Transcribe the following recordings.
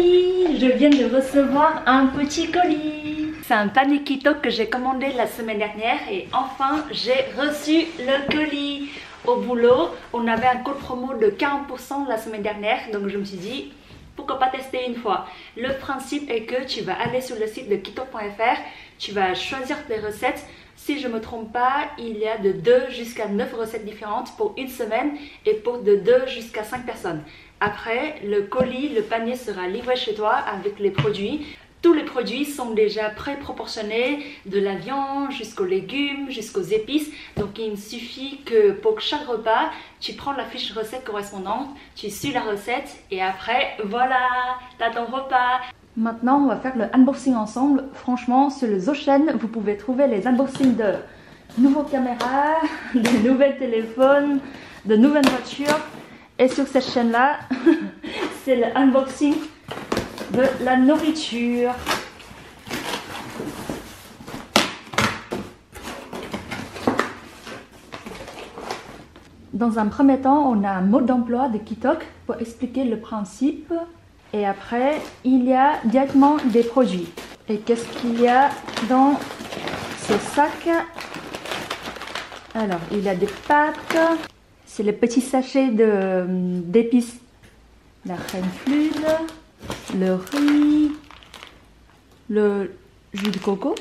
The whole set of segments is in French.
Coucou, je viens de recevoir un petit colis. C'est un panier keto que j'ai commandé la semaine dernière et enfin j'ai reçu le colis. Au boulot, on avait un code promo de 40% la semaine dernière, donc je me suis dit pourquoi pas tester une fois. Le principe est que tu vas aller sur le site de keto.fr, tu vas choisir tes recettes. Si je ne me trompe pas, il y a de 2 jusqu'à 9 recettes différentes pour une semaine et pour de 2 jusqu'à 5 personnes. Après, le colis, le panier sera livré chez toi avec les produits. Tous les produits sont déjà pré-proportionnés, de la viande jusqu'aux légumes, jusqu'aux épices. Donc il suffit que pour chaque repas, tu prends la fiche recette correspondante, tu suis la recette et après, voilà, tu as ton repas. Maintenant, on va faire le unboxing ensemble. Franchement, sur le Zochen, vous pouvez trouver les unboxings de nouveaux caméras, de nouveaux téléphones, de nouvelles voitures. Et sur cette chaîne-là, c'est le unboxing de la nourriture. Dans un premier temps, on a un mode d'emploi de Kitok pour expliquer le principe. Et après, il y a directement des produits. Et qu'est-ce qu'il y a dans ce sac? Alors, il y a des pâtes. C'est le petit sachet d'épices. La crème fluide, le riz, le jus de coco.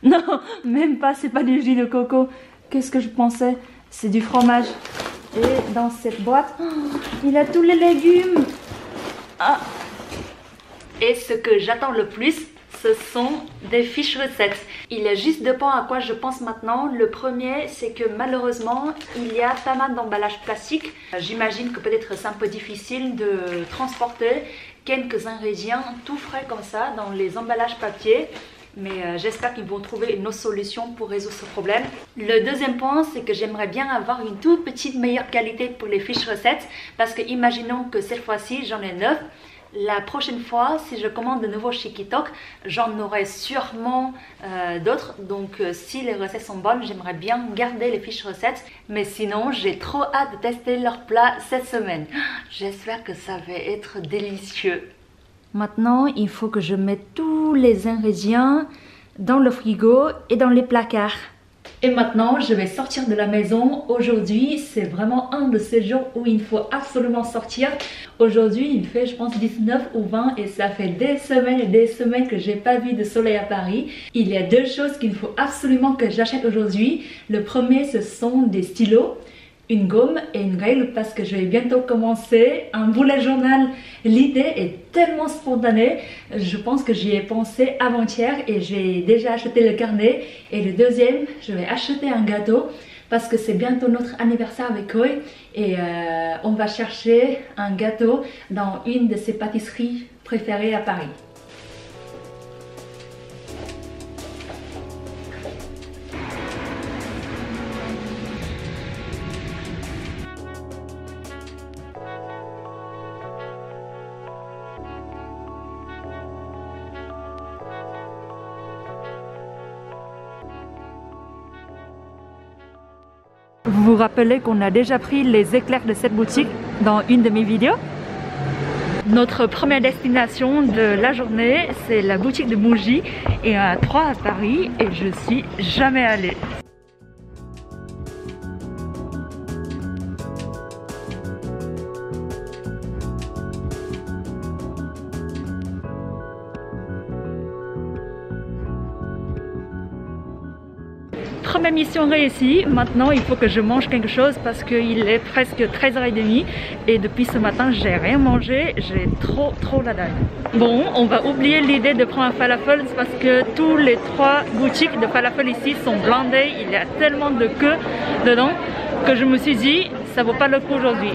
Non, même pas, c'est pas du jus de coco. Qu'est-ce que je pensais? C'est du fromage. Et dans cette boîte, il y a tous les légumes. Ah. Et ce que j'attends le plus, ce sont des fiches recettes. Il y a juste deux points à quoi je pense maintenant. Le premier, c'est que malheureusement, il y a pas mal d'emballages plastiques. J'imagine que peut-être c'est un peu difficile de transporter quelques ingrédients tout frais comme ça dans les emballages papier. Mais j'espère qu'ils vont trouver une autre solution pour résoudre ce problème. Le deuxième point, c'est que j'aimerais bien avoir une toute petite meilleure qualité pour les fiches recettes. Parce que imaginons que cette fois-ci, j'en ai 9. La prochaine fois, si je commande de nouveau chez Kitok, j'en aurai sûrement d'autres. Donc si les recettes sont bonnes, j'aimerais bien garder les fiches recettes. Mais sinon, j'ai trop hâte de tester leurs plats cette semaine. J'espère que ça va être délicieux. Maintenant, il faut que je mette tous les ingrédients dans le frigo et dans les placards. Et maintenant, je vais sortir de la maison. Aujourd'hui, c'est vraiment un de ces jours où il faut absolument sortir. Aujourd'hui, il fait, je pense, 19 ou 20 et ça fait des semaines et des semaines que j'ai pas vu de soleil à Paris. Il y a deux choses qu'il faut absolument que j'achète aujourd'hui. Le premier, ce sont des stylos, une gomme et une règle parce que je vais bientôt commencer un bullet journal. L'idée est tellement spontanée, je pense que j'y ai pensé avant-hier et j'ai déjà acheté le carnet. Et le deuxième, je vais acheter un gâteau parce que c'est bientôt notre anniversaire avec Koi et on va chercher un gâteau dans une de ses pâtisseries préférées à Paris. Vous vous rappelez qu'on a déjà pris les éclairs de cette boutique dans une de mes vidéos? Notre première destination de la journée, c'est la boutique de Muji et à 3 à Paris et je suis jamais allée. Première mission réussie, maintenant il faut que je mange quelque chose parce qu'il est presque 13h30 et depuis ce matin j'ai rien mangé, j'ai trop la dalle. Bon, on va oublier l'idée de prendre un falafel parce que tous les 3 boutiques de falafel ici sont blindées, il y a tellement de queue dedans que je me suis dit ça vaut pas le coup aujourd'hui.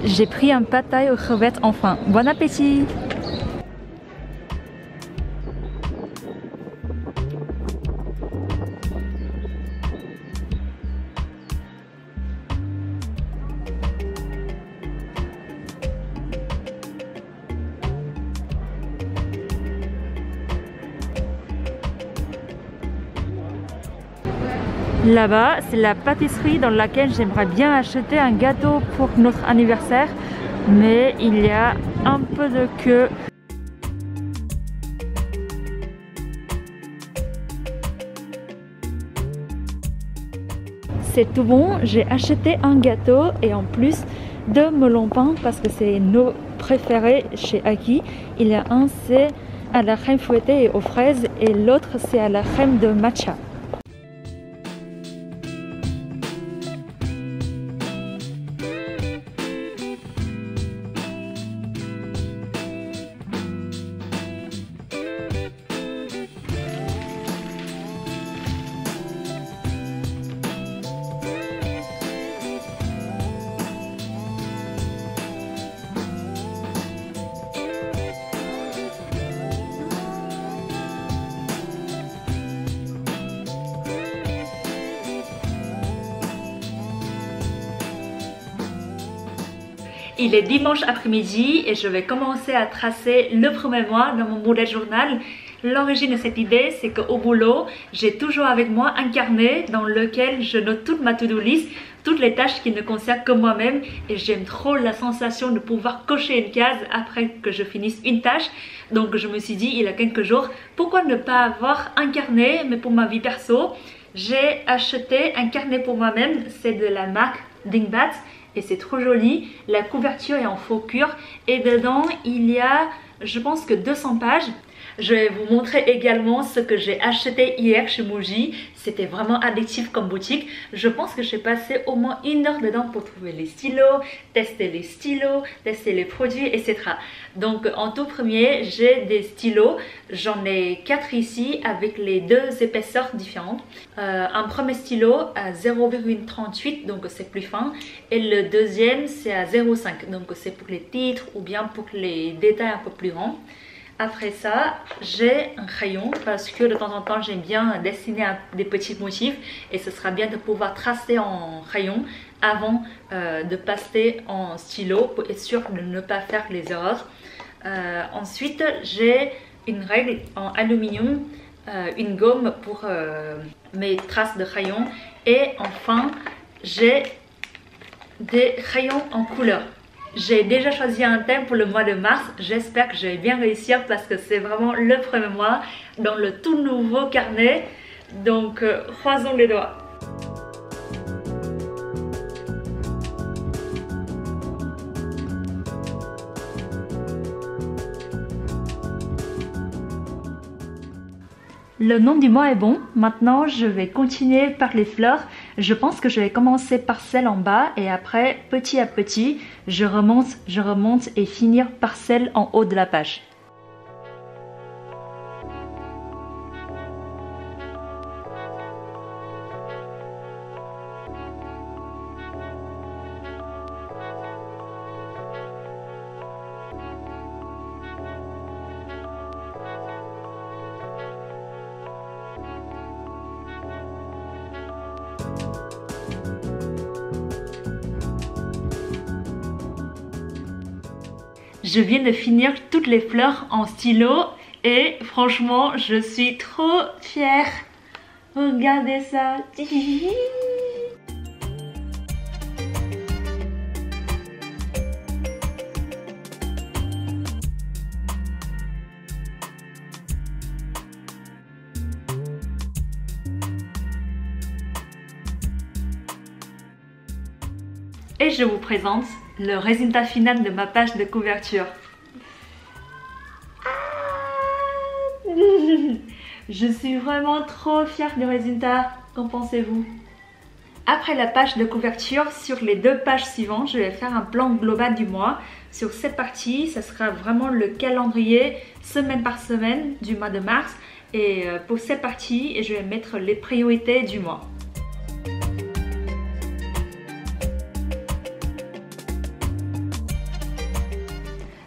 J'ai pris un pad thaï aux crevettes enfin. Bon appétit! Là-bas, c'est la pâtisserie dans laquelle j'aimerais bien acheter un gâteau pour notre anniversaire, mais il y a un peu de queue. C'est tout bon, j'ai acheté un gâteau et en plus deux melons pains parce que c'est nos préférés chez Aki. Il y a un, c'est à la crème fouettée et aux fraises et l'autre c'est à la crème de matcha. Il est dimanche après-midi et je vais commencer à tracer le premier mois dans mon bullet journal. L'origine de cette idée, c'est qu'au boulot, j'ai toujours avec moi un carnet dans lequel je note toute ma to-do list, toutes les tâches qui ne concernent que moi-même et j'aime trop la sensation de pouvoir cocher une case après que je finisse une tâche. Donc je me suis dit il y a quelques jours, pourquoi ne pas avoir un carnet mais pour ma vie perso. J'ai acheté un carnet pour moi-même, c'est de la marque Dingbat. Et c'est trop joli, la couverture est en faux cuir et dedans il y a je pense que 200 pages. Je vais vous montrer également ce que j'ai acheté hier chez Muji. C'était vraiment addictif comme boutique. Je pense que j'ai passé au moins 1 heure dedans pour trouver les stylos, tester les produits, etc. Donc en tout premier, j'ai des stylos. J'en ai 4 ici avec les 2 épaisseurs différentes. Un premier stylo à 0,38, donc c'est plus fin. Et le deuxième, c'est à 0,5, donc c'est pour les titres ou bien pour les détails un peu plus grands. Après ça, j'ai un crayon parce que de temps en temps, j'aime bien dessiner des petits motifs et ce sera bien de pouvoir tracer en crayon avant de passer en stylo pour être sûr de ne pas faire les erreurs. Ensuite, j'ai une règle en aluminium, une gomme pour mes traces de crayon et enfin, j'ai des crayons en couleur. J'ai déjà choisi un thème pour le mois de mars, j'espère que je vais bien réussir parce que c'est vraiment le premier mois dans le tout nouveau carnet, donc croisons les doigts. Le nom du mois est bon, maintenant je vais continuer par les fleurs. Je pense que je vais commencer par celle en bas et après petit à petit je remonte et finir par celle en haut de la page. Je viens de finir toutes les fleurs en stylo et franchement je suis trop fière. Regardez ça. Et je vous présente le résultat final de ma page de couverture. Je suis vraiment trop fière du résultat. Qu'en pensez-vous? Après la page de couverture, sur les 2 pages suivantes, je vais faire un plan global du mois. Sur cette partie, ça sera vraiment le calendrier semaine par semaine du mois de mars. Et pour cette partie, je vais mettre les priorités du mois.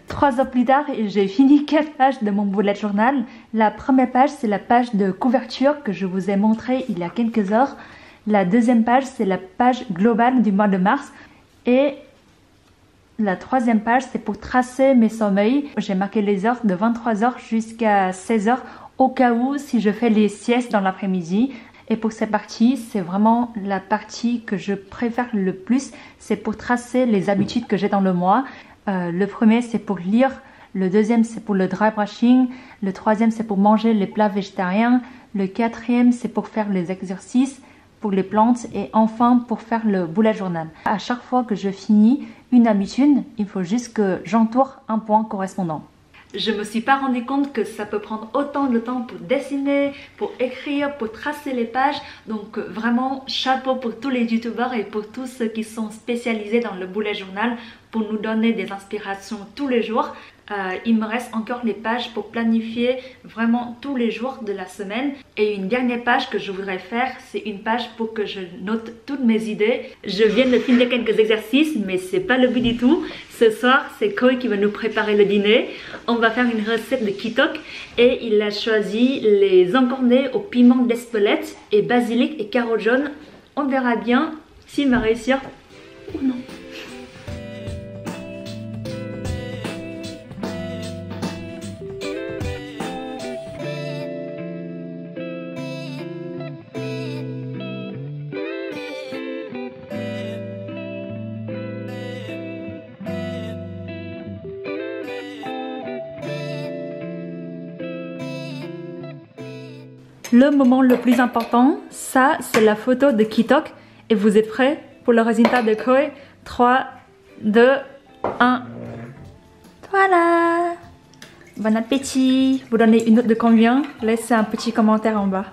Trois heures plus tard, j'ai fini 4 pages de mon bullet journal. La première page, c'est la page de couverture que je vous ai montré il y a quelques heures. La deuxième page, c'est la page globale du mois de mars. Et la troisième page, c'est pour tracer mes sommeils. J'ai marqué les heures de 23h jusqu'à 16h au cas où si je fais les siestes dans l'après-midi. Et pour cette partie, c'est vraiment la partie que je préfère le plus. C'est pour tracer les habitudes que j'ai dans le mois. Le premier, c'est pour lire. Le deuxième, c'est pour le dry brushing. Le troisième, c'est pour manger les plats végétariens. Le quatrième, c'est pour faire les exercices, pour les plantes. Et enfin, pour faire le bullet journal. À chaque fois que je finis une habitude, il faut juste que j'entoure un point correspondant. Je me suis pas rendu compte que ça peut prendre autant de temps pour dessiner, pour écrire, pour tracer les pages. Donc vraiment chapeau pour tous les youtubeurs et pour tous ceux qui sont spécialisés dans le bullet journal pour nous donner des inspirations tous les jours. Il me reste encore les pages pour planifier vraiment tous les jours de la semaine. Et une dernière page que je voudrais faire, c'est une page pour que je note toutes mes idées. Je viens de finir quelques exercices, mais c'est pas le but du tout. Ce soir, c'est Koi qui va nous préparer le dîner. On va faire une recette de kitok et il a choisi les encornets au piment d'Espelette et basilic et carottes jaunes. On verra bien s'il va réussir ou non. Le moment le plus important, ça c'est la photo de kitok. Et vous êtes prêts pour le résultat de Koi? 3, 2, 1. Voilà! Bon appétit! Vous donnez une note de combien? Laissez un petit commentaire en bas.